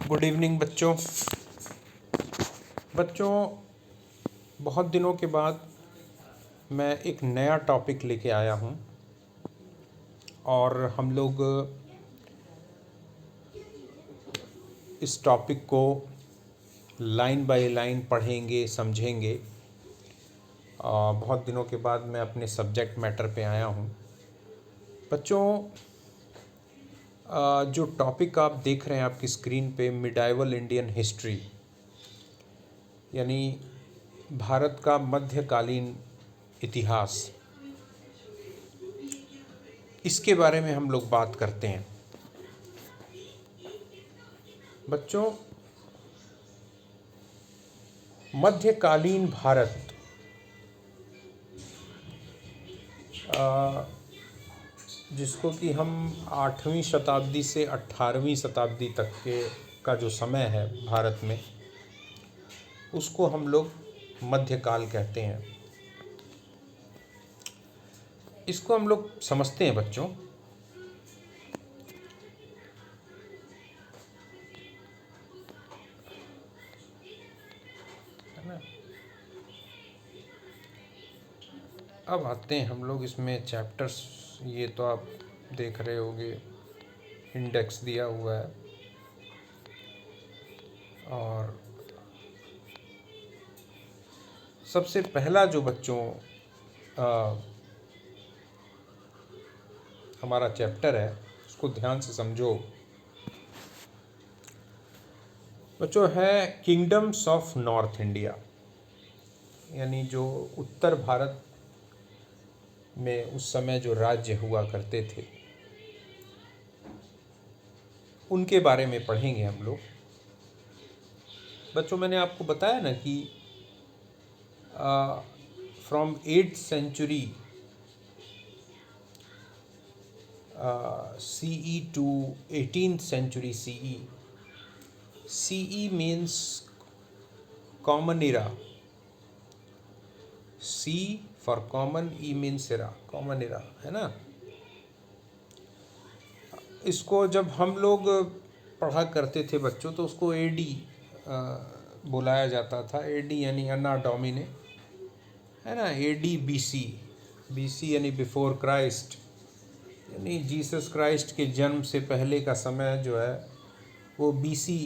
Good evening बच्चों। बहुत दिनों के बाद मैं एक नया टॉपिक लेके आया हूँ और हम लोग इस टॉपिक को लाइन बाय लाइन पढ़ेंगे, समझेंगे। बहुत दिनों के बाद मैं अपने सब्जेक्ट मैटर पे आया हूँ बच्चों। जो टॉपिक आप देख रहे हैं आपकी स्क्रीन पे, मिडाइवल इंडियन हिस्ट्री, यानी भारत का मध्यकालीन इतिहास, इसके बारे में हम लोग बात करते हैं बच्चों। मध्यकालीन भारत जिसको कि हम 8वीं शताब्दी से 18वीं शताब्दी तक का जो समय है भारत में, उसको हम लोग मध्यकाल कहते हैं। इसको हम लोग समझते हैं बच्चों। है ना। अब आते हैं हम लोग इसमें चैप्टर्स। ये तो आप देख रहे होंगे, इंडेक्स दिया हुआ है। और सबसे पहला जो बच्चों हमारा चैप्टर है, उसको ध्यान से समझो बच्चों, है किंगडम्स ऑफ नॉर्थ इंडिया, यानी जो उत्तर भारत में उस समय जो राज्य हुआ करते थे, उनके बारे में पढ़ेंगे हम लोग बच्चों। मैंने आपको बताया ना कि from 8th century CE to 18th century CE. CE means common era. C for common, E means era, common era, है ना। इसको जब हम लोग पढ़ा करते थे बच्चों, तो उसको AD बुलाया जाता था। AD यानी अन्ना डोमिने, है ना। AD BC, BC यानी बिफोर क्राइस्ट, यानी जीसस क्राइस्ट के जन्म से पहले का समय जो है वो BC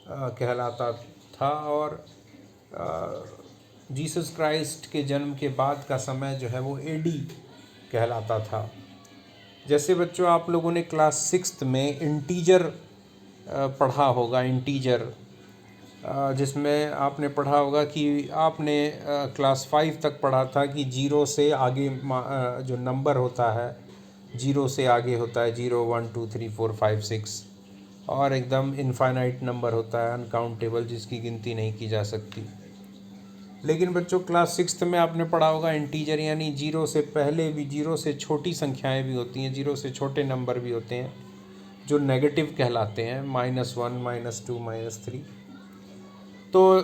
कहलाता था, और जीसस क्राइस्ट के जन्म के बाद का समय जो है वो AD कहलाता था। जैसे बच्चों आप लोगों ने क्लास 6th में इंटीजर पढ़ा होगा, इंटीजर, जिसमें आपने पढ़ा होगा कि आपने क्लास 5 तक पढ़ा था कि 0 से आगे जो नंबर होता है, 0 से आगे होता है 0, 1, 2, 3, 4, 5, 6, और एकदम इनफाइनाइट नंबर होता है, अनकाउंटेबल, जिसकी गिनती नहीं की जा सकती। लेकिन बच्चों क्लास 6th में आपने पढ़ा होगा इंटीजर, यानी 0 से पहले भी, 0 से छोटी संख्याएं भी होती हैं, 0 से छोटे नंबर भी होते हैं जो नेगेटिव कहलाते हैं, -1, -2, -3। तो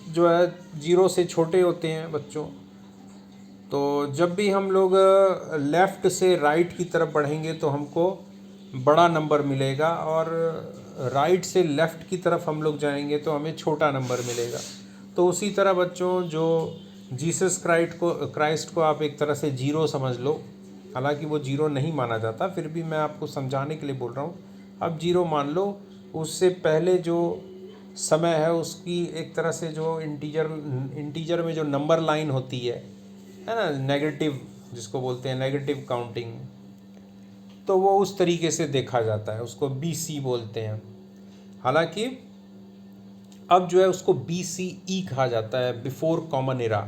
जो है 0 से छोटे होते हैं बच्चों। तो जब भी हम लोग लेफ़्ट से राइट की तरफ बढ़ेंगे तो हमको बड़ा नंबर मिलेगा, और राइट से लेफ़्ट की तरफ हम लोग जाएंगे तो हमें छोटा नंबर मिलेगा। तो उसी तरह बच्चों, जो जीसस क्राइस्ट को आप एक तरह से 0 समझ लो, हालांकि वो 0 नहीं माना जाता, फिर भी मैं आपको समझाने के लिए बोल रहा हूँ। अब 0 मान लो, उससे पहले जो समय है उसकी एक तरह से जो इंटीजर में जो नंबर लाइन होती है ना, नेगेटिव, जिसको बोलते हैं नेगेटिव काउंटिंग, तो वो उस तरीके से देखा जाता है, उसको BC बोलते हैं। हालांकि अब जो है उसको BCE कहा जाता है, बिफोर कॉमन एरा,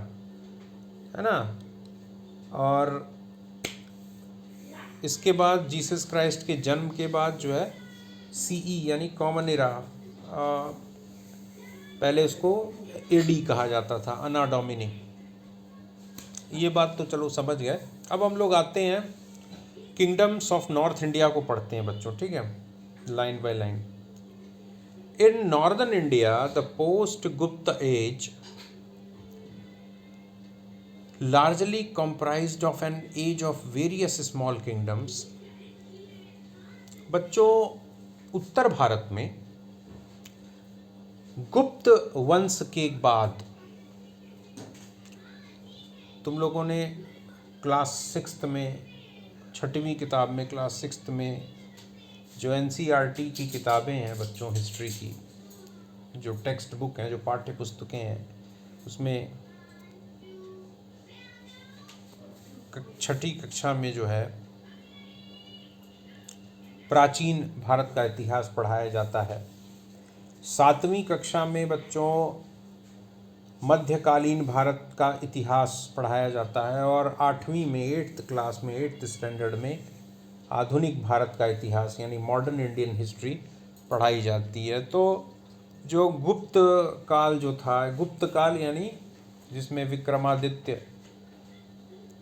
है ना। और इसके बाद जीसस क्राइस्ट के जन्म के बाद जो है CE यानी कॉमन एरा, पहले उसको AD कहा जाता था, अन्ना डोमिनी। ये बात तो चलो समझ गए। अब हम लोग आते हैं किंगडम्स ऑफ नॉर्थ इंडिया को पढ़ते हैं बच्चों, ठीक है, line by line. In northern India the post Gupta age largely comprised of an age of various small kingdoms. बच्चों उत्तर भारत में गुप्त वंश के बाद तुम लोगों ने क्लास 6 में, 6वीं किताब में, क्लास 6 में जो NCERT की किताबें हैं बच्चों, हिस्ट्री की जो टेक्स्ट बुक हैं, जो पाठ्य पुस्तकें हैं, उसमें 6ठी कक्षा में जो है प्राचीन भारत का इतिहास पढ़ाया जाता है। 7वीं कक्षा में बच्चों मध्यकालीन भारत का इतिहास पढ़ाया जाता है और 8वीं में, 8th क्लास में, 8th स्टैंडर्ड में आधुनिक भारत का इतिहास यानी मॉडर्न इंडियन हिस्ट्री पढ़ाई जाती है। तो जो गुप्त काल जो था, गुप्त काल यानी जिसमें विक्रमादित्य,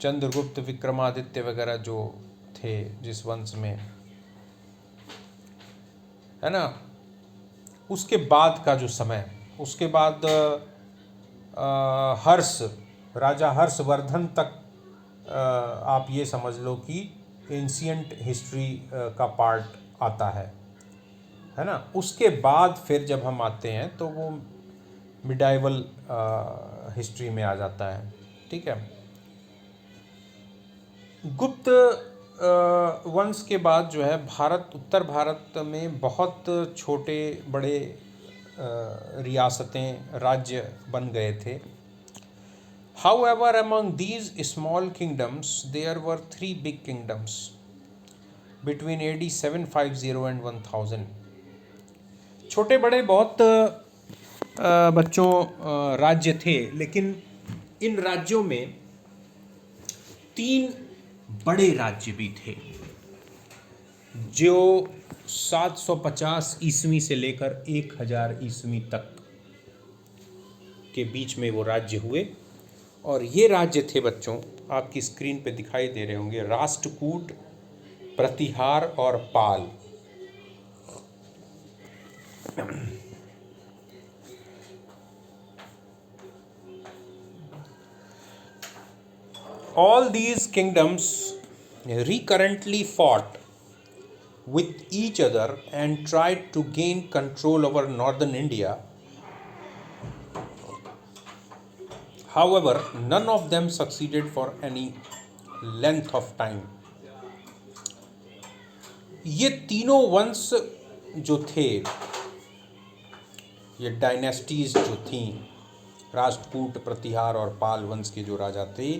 चंद्रगुप्त, विक्रमादित्य वगैरह जो थे जिस वंश में, है ना, उसके बाद का जो समय, उसके बाद राजा हर्षवर्धन तक आप ये समझ लो कि एंशियंट हिस्ट्री का पार्ट आता है ना। उसके बाद फिर जब हम आते हैं तो वो मिडाइवल हिस्ट्री में आ जाता है। ठीक है, गुप्त वंश के बाद जो है भारत, उत्तर भारत में बहुत छोटे बड़े रियासतें, राज्य बन गए थे। However, among these small kingdoms, there were 3 big kingdoms between AD 750 and 1000. छोटे बड़े बहुत बच्चों राज्य थे, लेकिन इन राज्यों में 3 बड़े राज्य भी थे जो 750 ईस्वी से लेकर 1000 ईस्वी तक के बीच में वो राज्य हुए। और ये राज्य थे बच्चों, आपकी स्क्रीन पे दिखाई दे रहे होंगे, राष्ट्रकूट, प्रतिहार और पाल। All these kingdoms recurrently fought with each other and tried to gain control over northern India. However, none of them succeeded for any length of time. ये तीनों वंश जो थे, ये डायनेस्टीज जो थीं, राष्ट्रकूट, प्रतिहार और पाल वंश के जो राजा थे,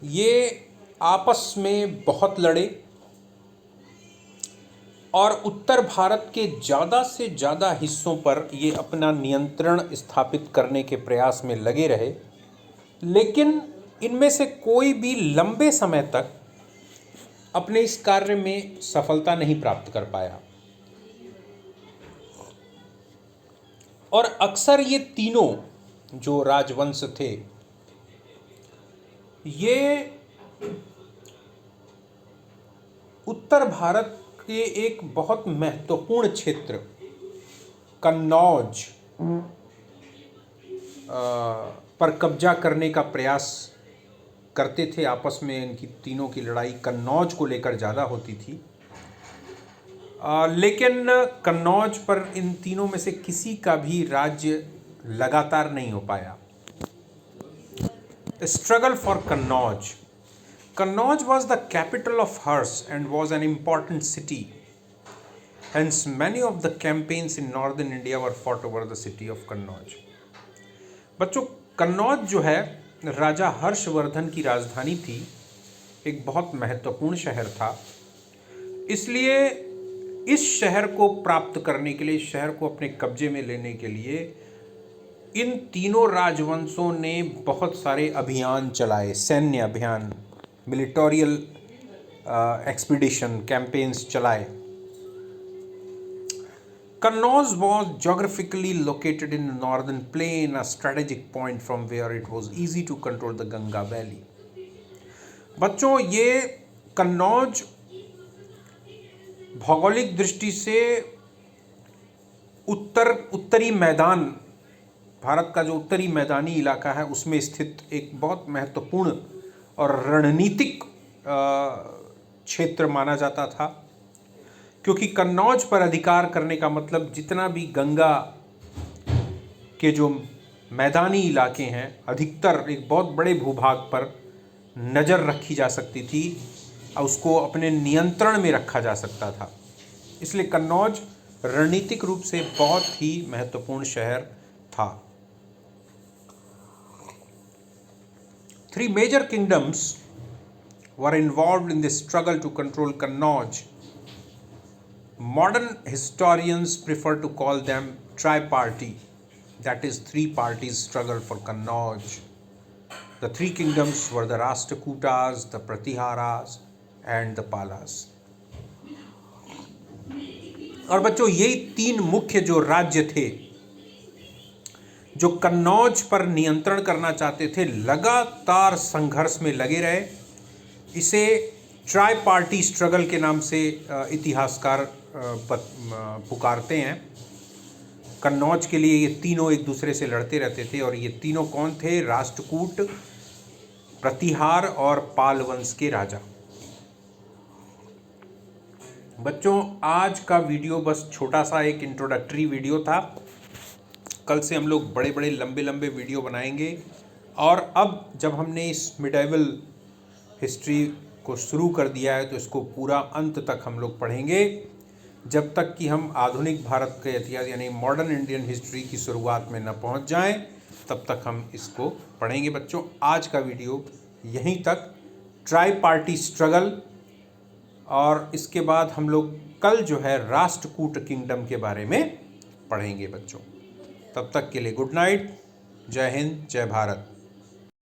ये आपस में बहुत लड़े और उत्तर भारत के ज़्यादा से ज़्यादा हिस्सों पर ये अपना नियंत्रण स्थापित करने के प्रयास में लगे रहे, लेकिन इनमें से कोई भी लंबे समय तक अपने इस कार्य में सफलता नहीं प्राप्त कर पाया। और अक्सर ये तीनों जो राजवंश थे, ये उत्तर भारत के एक बहुत महत्वपूर्ण क्षेत्र कन्नौज पर कब्जा करने का प्रयास करते थे। आपस में इनकी तीनों की लड़ाई कन्नौज को लेकर ज़्यादा होती थी, लेकिन कन्नौज पर इन तीनों में से किसी का भी राज्य लगातार नहीं हो पाया। Struggle for Kannauj. Kannauj was the capital of Hars and was an important city. Hence, many of the campaigns in northern India were fought over the city of Kannauj. बच्चों, कन्नौज जो है राजा हर्षवर्धन की राजधानी थी, एक बहुत महत्वपूर्ण शहर था। इसलिए इस शहर को प्राप्त करने के लिए, इस शहर को अपने कब्जे में लेने के लिए इन तीनों राजवंशों ने बहुत सारे अभियान चलाए, सैन्य अभियान, मिलिटोरियल एक्सपीडिशन, कैंपेन्स चलाए। Kannauj was geographically located in the northern plain, a strategic point from where it was easy to control the Ganga Valley. बच्चों, ये कन्नौज भौगोलिक दृष्टि से उत्तरी मैदान, भारत का जो उत्तरी मैदानी इलाका है उसमें स्थित एक बहुत महत्वपूर्ण और रणनीतिक क्षेत्र माना जाता था, क्योंकि कन्नौज पर अधिकार करने का मतलब जितना भी गंगा के जो मैदानी इलाके हैं, अधिकतर एक बहुत बड़े भूभाग पर नज़र रखी जा सकती थी और उसको अपने नियंत्रण में रखा जा सकता था। इसलिए कन्नौज रणनीतिक रूप से बहुत ही महत्वपूर्ण शहर था। 3 major kingdoms were involved in the struggle to control Kannauj. Modern historians prefer to call them tri-party, that is 3 parties struggle for Kannauj. The 3 kingdoms were the Rashtrakutas, the Pratiharas and the Palas. और बच्चों यही 3 मुख्य जो राज्य थे जो कन्नौज पर नियंत्रण करना चाहते थे, लगातार संघर्ष में लगे रहे। इसे ट्राई पार्टी स्ट्रगल के नाम से इतिहासकार पुकारते हैं। कन्नौज के लिए ये तीनों एक दूसरे से लड़ते रहते थे और ये तीनों कौन थे? राष्ट्रकूट, प्रतिहार और पाल वंश के राजा। बच्चों आज का वीडियो बस छोटा सा एक इंट्रोडक्टरी वीडियो था। कल से हम लोग बड़े बड़े लंबे लंबे वीडियो बनाएंगे और अब जब हमने इस मिडाइवल हिस्ट्री को शुरू कर दिया है तो इसको पूरा अंत तक हम लोग पढ़ेंगे, जब तक कि हम आधुनिक भारत के इतिहास यानी मॉडर्न इंडियन हिस्ट्री की शुरुआत में न पहुंच जाएं, तब तक हम इसको पढ़ेंगे। बच्चों आज का वीडियो यहीं तक, ट्राई पार्टी स्ट्रगल, और इसके बाद हम लोग कल जो है राष्ट्रकूट किंगडम के बारे में पढ़ेंगे बच्चों। तब तक के लिए गुड नाइट, जय हिंद, जय भारत।